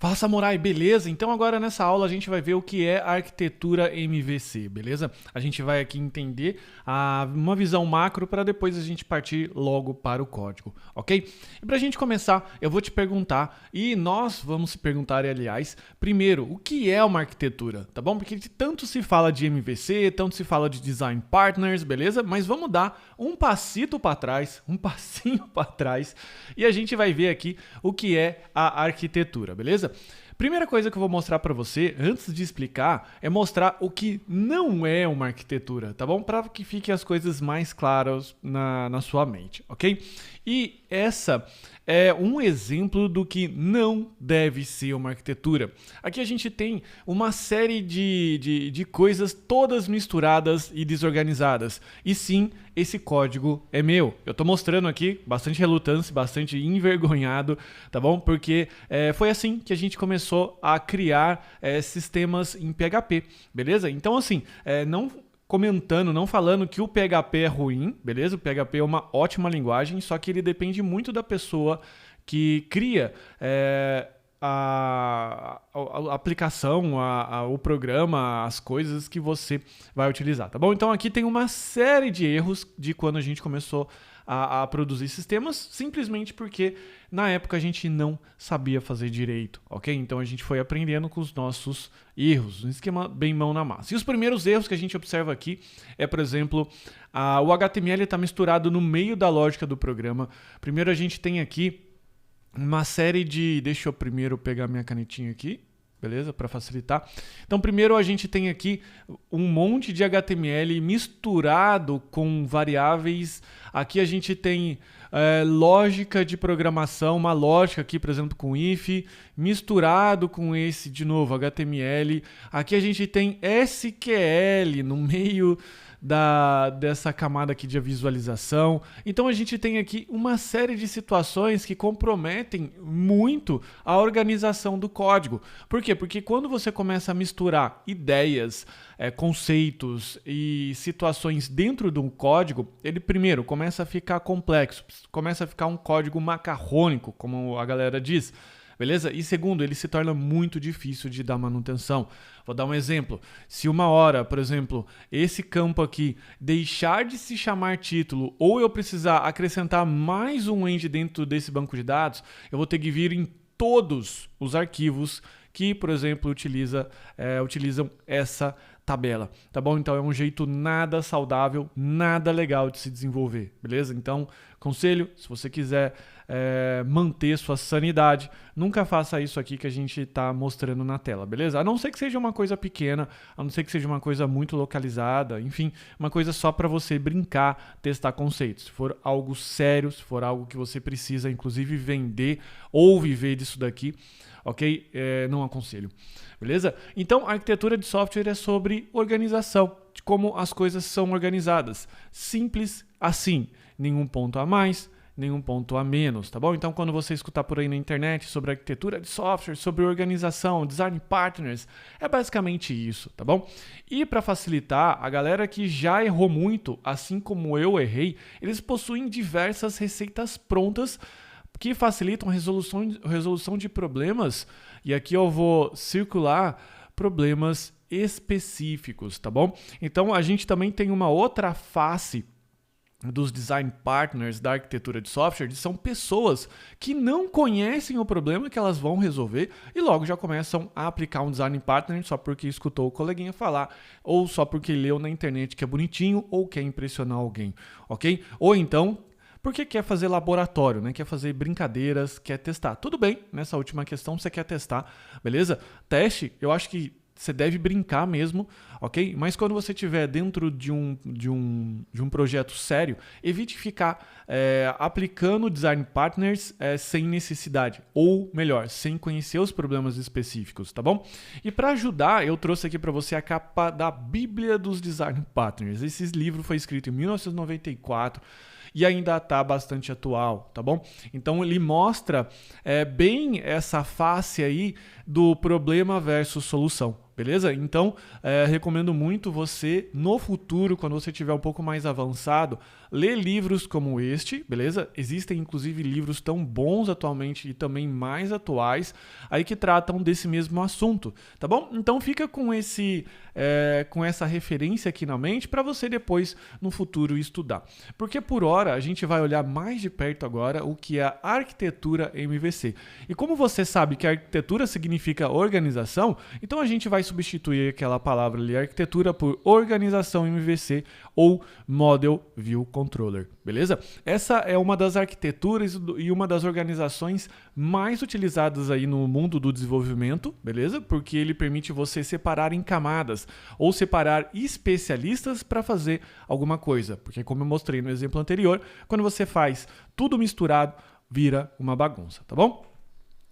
Fala, Samurai, beleza? Então agora nessa aula a gente vai ver o que é a arquitetura MVC, beleza? A gente vai aqui entender uma visão macro para depois a gente partir logo para o código, ok? E para a gente começar, eu vou te perguntar, e nós vamos se perguntar, aliás, primeiro, o que é uma arquitetura, tá bom? Porque tanto se fala de MVC, tanto se fala de Design Partners, beleza? Mas vamos dar um passinho para trás, e a gente vai ver aqui o que é a arquitetura, beleza? Primeira coisa que eu vou mostrar para você, antes de explicar, é mostrar o que não é uma arquitetura, tá bom? Para que fiquem as coisas mais claras na sua mente, ok? E essa é um exemplo do que não deve ser uma arquitetura. Aqui a gente tem uma série de coisas todas misturadas e desorganizadas. E sim, esse código é meu. Eu estou mostrando aqui, bastante relutância, bastante envergonhado, tá bom? Porque foi assim que a gente começou a criar sistemas em PHP, beleza? Então assim, não falando que o PHP é ruim, beleza? O PHP é uma ótima linguagem, só que ele depende muito da pessoa que cria a aplicação, o programa, as coisas que você vai utilizar, tá bom? Então aqui tem uma série de erros de quando a gente começou a produzir sistemas, simplesmente porque na época a gente não sabia fazer direito, ok? Então a gente foi aprendendo com os nossos erros, um esquema bem mão na massa. E os primeiros erros que a gente observa aqui é, por exemplo, o HTML está misturado no meio da lógica do programa. Primeiro a gente tem aqui uma série de... Deixa eu primeiro pegar minha canetinha aqui, beleza? Para facilitar. Então, primeiro a gente tem aqui um monte de HTML misturado com variáveis. Aqui a gente tem lógica de programação, uma lógica aqui, por exemplo, com if, misturado com esse, de novo, HTML. Aqui a gente tem SQL no meio dessa camada aqui de visualização. Então a gente tem aqui uma série de situações que comprometem muito a organização do código. Por quê? Porque quando você começa a misturar ideias, conceitos e situações dentro de um código, ele primeiro começa a ficar complexo, começa a ficar um código macarrônico, como a galera diz. Beleza? E segundo, ele se torna muito difícil de dar manutenção. Vou dar um exemplo. Se uma hora, por exemplo, esse campo aqui deixar de se chamar título ou eu precisar acrescentar mais um end dentro desse banco de dados, eu vou ter que vir em todos os arquivos que, por exemplo, utilizam essa tabela, tá bom? Então é um jeito nada saudável, nada legal de se desenvolver, beleza? Então, conselho, se você quiser manter sua sanidade, nunca faça isso aqui que a gente está mostrando na tela, beleza? A não ser que seja uma coisa pequena, a não ser que seja uma coisa muito localizada, enfim, uma coisa só para você brincar, testar conceitos. Se for algo sério, se for algo que você precisa, inclusive, vender ou viver disso daqui, ok? Não aconselho, beleza? Então, a arquitetura de software é sobre organização, de como as coisas são organizadas. Simples assim, nenhum ponto a mais, nenhum ponto a menos, tá bom? Então, quando você escutar por aí na internet sobre arquitetura de software, sobre organização, design partners, é basicamente isso, tá bom? E para facilitar, a galera que já errou muito, assim como eu errei, eles possuem diversas receitas prontas que facilitam a resolução de problemas. E aqui eu vou circular problemas específicos, tá bom? Então, a gente também tem uma outra face dos design partners da arquitetura de software, são pessoas que não conhecem o problema que elas vão resolver e logo já começam a aplicar um design partner só porque escutou o coleguinha falar ou só porque leu na internet que é bonitinho ou quer impressionar alguém, ok? Ou então porque quer fazer laboratório, né? Quer fazer brincadeiras, quer testar. Tudo bem, nessa última questão você quer testar, beleza? Teste, eu acho que você deve brincar mesmo, ok? Mas quando você estiver dentro de um projeto sério, evite ficar aplicando design partners sem necessidade. Ou melhor, sem conhecer os problemas específicos, tá bom? E para ajudar, eu trouxe aqui para você a capa da Bíblia dos Design Partners. Esse livro foi escrito em 1994 e ainda está bastante atual, tá bom? Então ele mostra bem essa face aí do problema versus solução. beleza? Então, recomendo muito você, no futuro, quando você estiver um pouco mais avançado, ler livros como este, beleza? Existem, inclusive, livros tão bons atualmente e também mais atuais, aí que tratam desse mesmo assunto, tá bom? Então, fica com essa referência aqui na mente para você depois, no futuro, estudar. Porque, por hora, a gente vai olhar mais de perto agora o que é a arquitetura MVC. E como você sabe que a arquitetura significa organização, então a gente vai substituir aquela palavra ali, arquitetura, por organização MVC ou Model View Controller, beleza? Essa é uma das arquiteturas e uma das organizações mais utilizadas aí no mundo do desenvolvimento, beleza? Porque ele permite você separar em camadas ou separar especialistas para fazer alguma coisa. Porque como eu mostrei no exemplo anterior, quando você faz tudo misturado, vira uma bagunça, tá bom?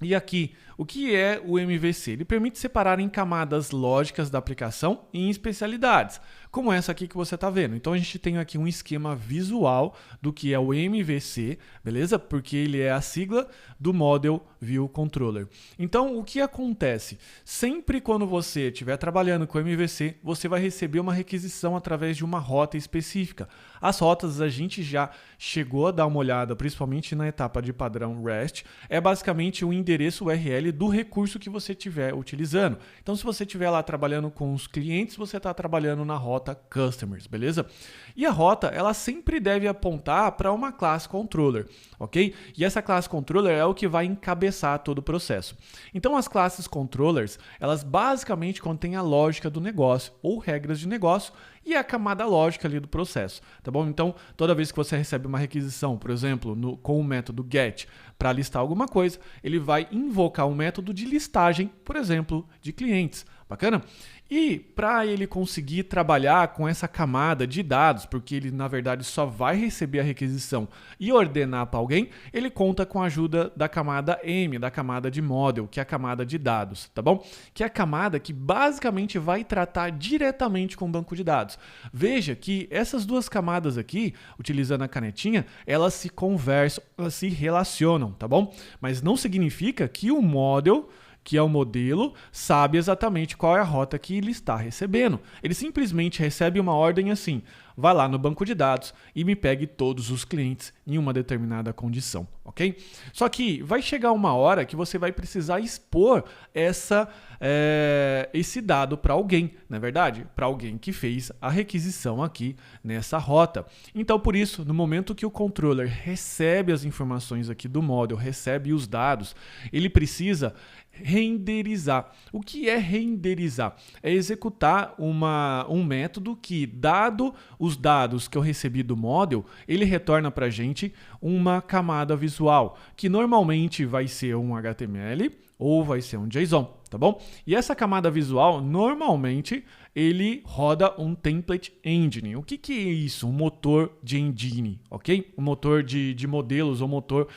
E aqui, o que é o MVC? Ele permite separar em camadas lógicas da aplicação e em especialidades, como essa aqui que você está vendo. Então a gente tem aqui um esquema visual do que é o MVC, beleza? Porque ele é a sigla do Model View Controller. Então o que acontece? Sempre quando você estiver trabalhando com MVC, você vai receber uma requisição através de uma rota específica. As rotas a gente já chegou a dar uma olhada, principalmente na etapa de padrão REST, é basicamente o endereço URL do recurso que você estiver utilizando. Então, se você estiver lá trabalhando com os clientes, você está trabalhando na rota Customers, beleza? E a rota, ela sempre deve apontar para uma classe Controller, ok? E essa classe Controller é o que vai encabeçar todo o processo. Então, as classes Controllers, elas basicamente contêm a lógica do negócio ou regras de negócio e a camada lógica ali do processo, tá bom? Então, toda vez que você recebe uma requisição, por exemplo, com o método GET para listar alguma coisa, ele vai invocar um método de listagem, por exemplo, de clientes. Bacana? E para ele conseguir trabalhar com essa camada de dados, porque ele na verdade só vai receber a requisição e ordenar para alguém, ele conta com a ajuda da camada M, da camada de model, que é a camada de dados, tá bom? Que é a camada que basicamente vai tratar diretamente com o banco de dados. Veja que essas duas camadas aqui, utilizando a canetinha, elas se conversam, elas se relacionam, tá bom? Mas não significa que o model, que é o modelo, sabe exatamente qual é a rota que ele está recebendo. Ele simplesmente recebe uma ordem assim: vai lá no banco de dados e me pegue todos os clientes em uma determinada condição, ok? Só que vai chegar uma hora que você vai precisar expor esse dado para alguém, não é verdade? Para alguém que fez a requisição aqui nessa rota. Então, por isso, no momento que o controller recebe as informações aqui do model, recebe os dados, ele precisa renderizar. O que é renderizar? É executar um método que, dado os dados que eu recebi do model, ele retorna para a gente uma camada visual, que normalmente vai ser um HTML ou vai ser um JSON, tá bom? E essa camada visual, normalmente, ele roda um template engine. O que é isso? Um motor de engine, ok? Um motor de modelos ou motor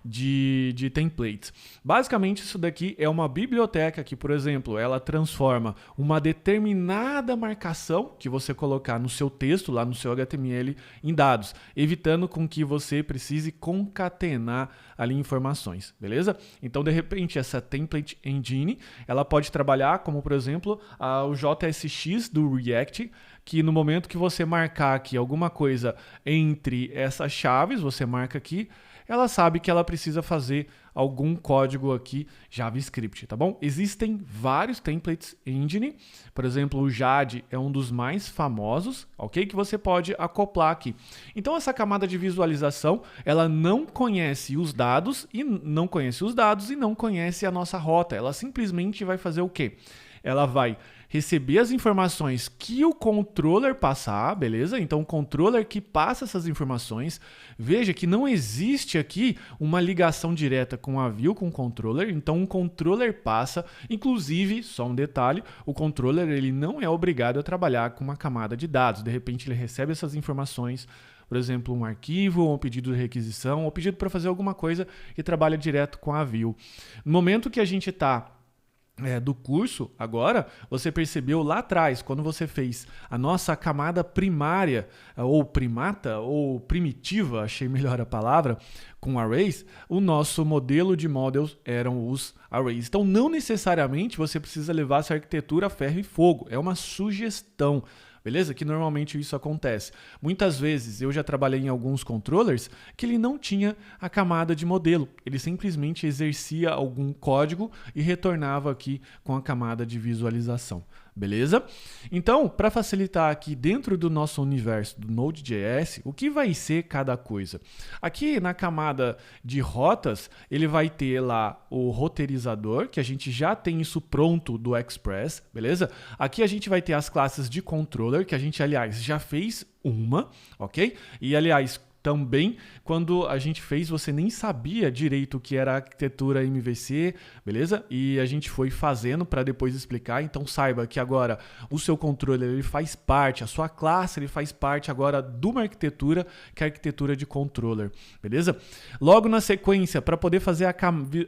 de templates. Basicamente, isso daqui é uma biblioteca que, por exemplo, ela transforma uma determinada marcação que você colocar no seu texto, lá no seu HTML, em dados, evitando com que você precise concatenar ali informações, beleza? Então, de repente, essa template engine, ela pode trabalhar como, por exemplo, o JSX do React, que no momento que você marcar aqui alguma coisa entre essas chaves, você marca aqui, ela sabe que ela precisa fazer algum código aqui JavaScript, tá bom? Existem vários templates engine, por exemplo, o Jade é um dos mais famosos, ok? Que você pode acoplar aqui. Então, essa camada de visualização, ela não conhece os dados e não conhece a nossa rota. Ela simplesmente vai fazer o quê? Ela vai receber as informações que o controller passar, beleza? Então, o controller que passa essas informações. Veja que não existe aqui uma ligação direta com a view, com o controller. Então, o controller passa. Inclusive, só um detalhe, o controller ele não é obrigado a trabalhar com uma camada de dados. De repente, ele recebe essas informações, por exemplo, um arquivo, ou um pedido de requisição, ou pedido para fazer alguma coisa e trabalha direto com a view. No momento que a gente está do curso, agora, você percebeu lá atrás, quando você fez a nossa camada primária, ou primata, ou primitiva, achei melhor a palavra, com arrays, o nosso modelo de models eram os arrays. Então, não necessariamente você precisa levar essa arquitetura a ferro e fogo, é uma sugestão. Beleza? Que normalmente isso acontece. Muitas vezes eu já trabalhei em alguns controllers que ele não tinha a camada de modelo. Ele simplesmente exercia algum código e retornava aqui com a camada de visualização. Beleza? Então, para facilitar aqui dentro do nosso universo do Node.js, o que vai ser cada coisa? Aqui na camada de rotas, ele vai ter lá o roteirizador, que a gente já tem isso pronto do Express, beleza? Aqui a gente vai ter as classes de controller, que a gente, aliás, já fez uma, ok? E, aliás, também, quando a gente fez, você nem sabia direito o que era a arquitetura MVC, beleza? E a gente foi fazendo para depois explicar. Então saiba que agora o seu controller ele faz parte, a sua classe ele faz parte agora de uma arquitetura, que é a arquitetura de controller, beleza? Logo na sequência, para poder fazer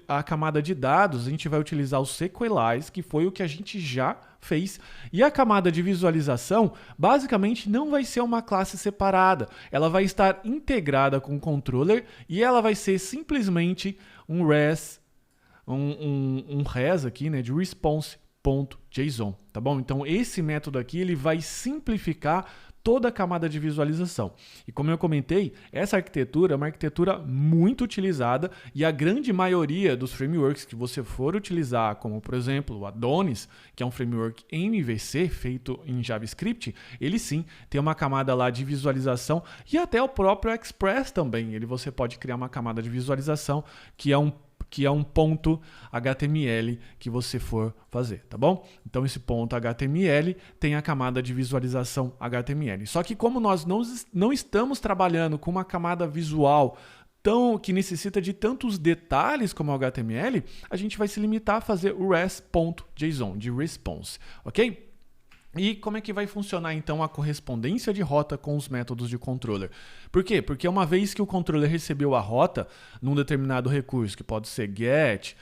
a camada de dados, a gente vai utilizar o Sequelize, que foi o que a gente já fez. E a camada de visualização, basicamente, não vai ser uma classe separada. Ela vai estar integrada com o controller e ela vai ser simplesmente um res, um res aqui, né, de response.json, tá bom? Então, esse método aqui, ele vai simplificar toda a camada de visualização. E como eu comentei, essa arquitetura é uma arquitetura muito utilizada e a grande maioria dos frameworks que você for utilizar, como por exemplo o Adonis, que é um framework MVC feito em JavaScript, ele sim tem uma camada lá de visualização e até o próprio Express também. Você pode criar uma camada de visualização que é um ponto HTML que você for fazer, tá bom? Então esse ponto HTML tem a camada de visualização HTML. Só que como nós não estamos trabalhando com uma camada visual que necessita de tantos detalhes como o HTML, a gente vai se limitar a fazer o res.json, de response, ok? E como é que vai funcionar então a correspondência de rota com os métodos de controller? Por quê? Porque uma vez que o controller recebeu a rota num determinado recurso, que pode ser get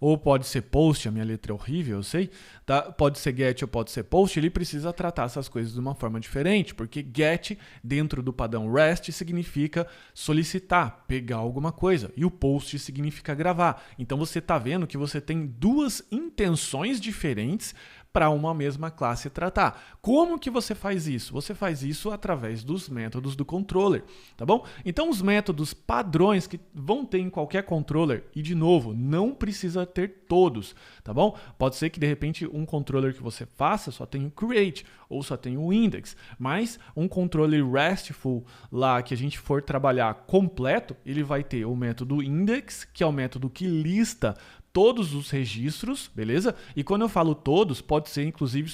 ou pode ser post, a minha letra é horrível, eu sei, tá? Pode ser get ou pode ser post, ele precisa tratar essas coisas de uma forma diferente, porque get dentro do padrão REST significa solicitar, pegar alguma coisa, e o post significa gravar. Então você está vendo que você tem duas intenções diferentes para uma mesma classe tratar. Como que você faz isso? Você faz isso através dos métodos do controller, tá bom? Então os métodos padrões que vão ter em qualquer controller, e de novo, não precisa ter todos, tá bom? Pode ser que de repente um controller que você faça só tenha o create ou só tenha o index, mas um controller RESTful lá que a gente for trabalhar completo, ele vai ter o método index, que é o método que lista todos os registros, beleza? E quando eu falo todos, pode ser inclusive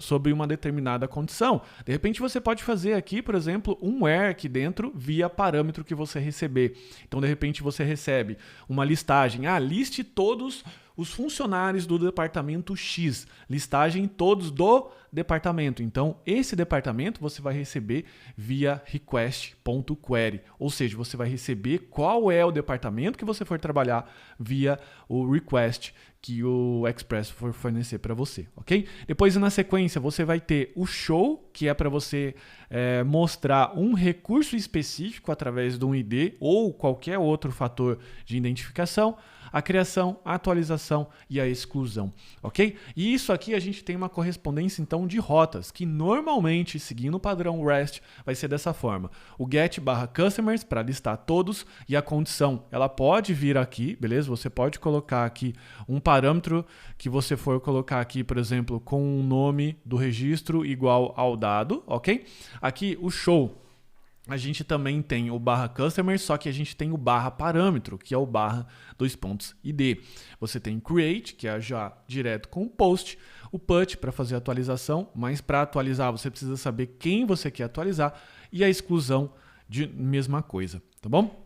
sobre uma determinada condição. De repente você pode fazer aqui, por exemplo, um where aqui dentro via parâmetro que você receber. Então, de repente você recebe uma listagem. Liste todos os funcionários do departamento X. Listagem todos do departamento. Então, esse departamento você vai receber via request.query. Ou seja, você vai receber qual é o departamento que você for trabalhar via o request que o Express for fornecer para você, ok? Depois, na sequência, você vai ter o show, que é para você mostrar um recurso específico através de um ID ou qualquer outro fator de identificação, a criação, a atualização e a exclusão, ok? E isso aqui a gente tem uma correspondência, então, de rotas, que normalmente, seguindo o padrão REST, vai ser dessa forma. O get/customers para listar todos e a condição, ela pode vir aqui, beleza? Você pode colocar aqui um parâmetro que você for colocar aqui, por exemplo, com o nome do registro igual ao dado, ok? Aqui o show, a gente também tem o /customer, só que a gente tem o /parâmetro, que é o /id. Você tem create, que é já direto com o post, o put para fazer a atualização, mas para atualizar você precisa saber quem você quer atualizar, e a exclusão de mesma coisa, tá bom?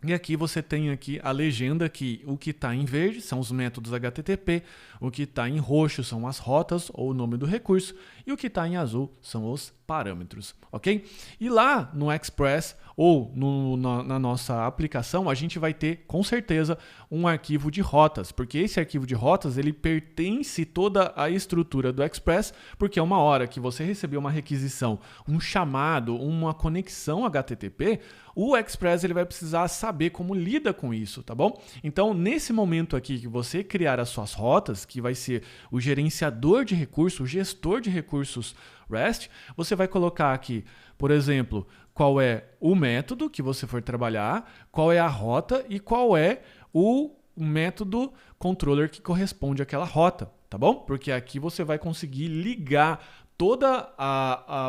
E aqui você tem aqui a legenda que o que está em verde são os métodos HTTP, o que está em roxo são as rotas ou o nome do recurso e o que está em azul são os parâmetros, ok? E lá no Express ou na nossa aplicação, a gente vai ter, com certeza, um arquivo de rotas, porque esse arquivo de rotas, ele pertence toda a estrutura do Express, porque uma hora que você receber uma requisição, um chamado, uma conexão HTTP, o Express ele vai precisar saber como lida com isso, tá bom? Então, nesse momento aqui que você criar as suas rotas, que vai ser o gerenciador de recursos, o gestor de recursos REST, você vai colocar aqui, por exemplo, qual é o método que você for trabalhar, qual é a rota e qual é o método controller que corresponde àquela rota, tá bom? Porque aqui você vai conseguir ligar todo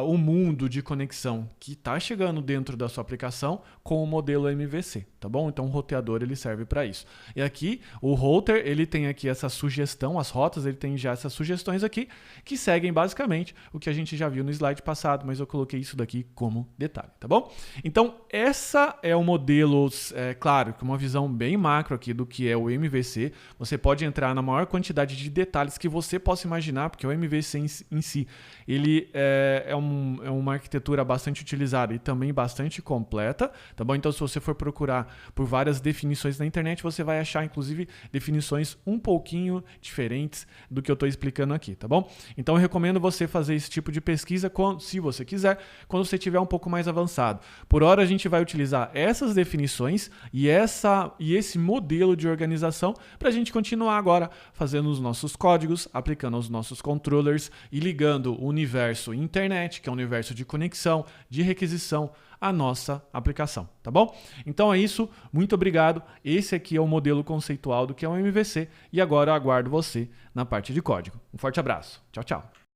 o mundo de conexão que está chegando dentro da sua aplicação com o modelo MVC, tá bom? Então o roteador ele serve para isso. E aqui o router ele tem aqui essa sugestão, as rotas ele tem já essas sugestões aqui que seguem basicamente o que a gente já viu no slide passado, mas eu coloquei isso daqui como detalhe, tá bom? Então essa é o modelo, claro, com uma visão bem macro aqui do que é o MVC. Você pode entrar na maior quantidade de detalhes que você possa imaginar, porque o MVC em si ele é uma arquitetura bastante utilizada e também bastante completa, tá bom? Então, se você for procurar por várias definições na internet, você vai achar, inclusive, definições um pouquinho diferentes do que eu estou explicando aqui, tá bom? Então, eu recomendo você fazer esse tipo de pesquisa, se você quiser, quando você estiver um pouco mais avançado. Por hora, a gente vai utilizar essas definições e esse modelo de organização para a gente continuar agora fazendo os nossos códigos, aplicando os nossos controllers e ligando o universo internet, que é o universo de conexão, de requisição, a nossa aplicação, tá bom? Então é isso, muito obrigado. Esse aqui é o modelo conceitual do que é o MVC e agora eu aguardo você na parte de código. Um forte abraço. Tchau, tchau.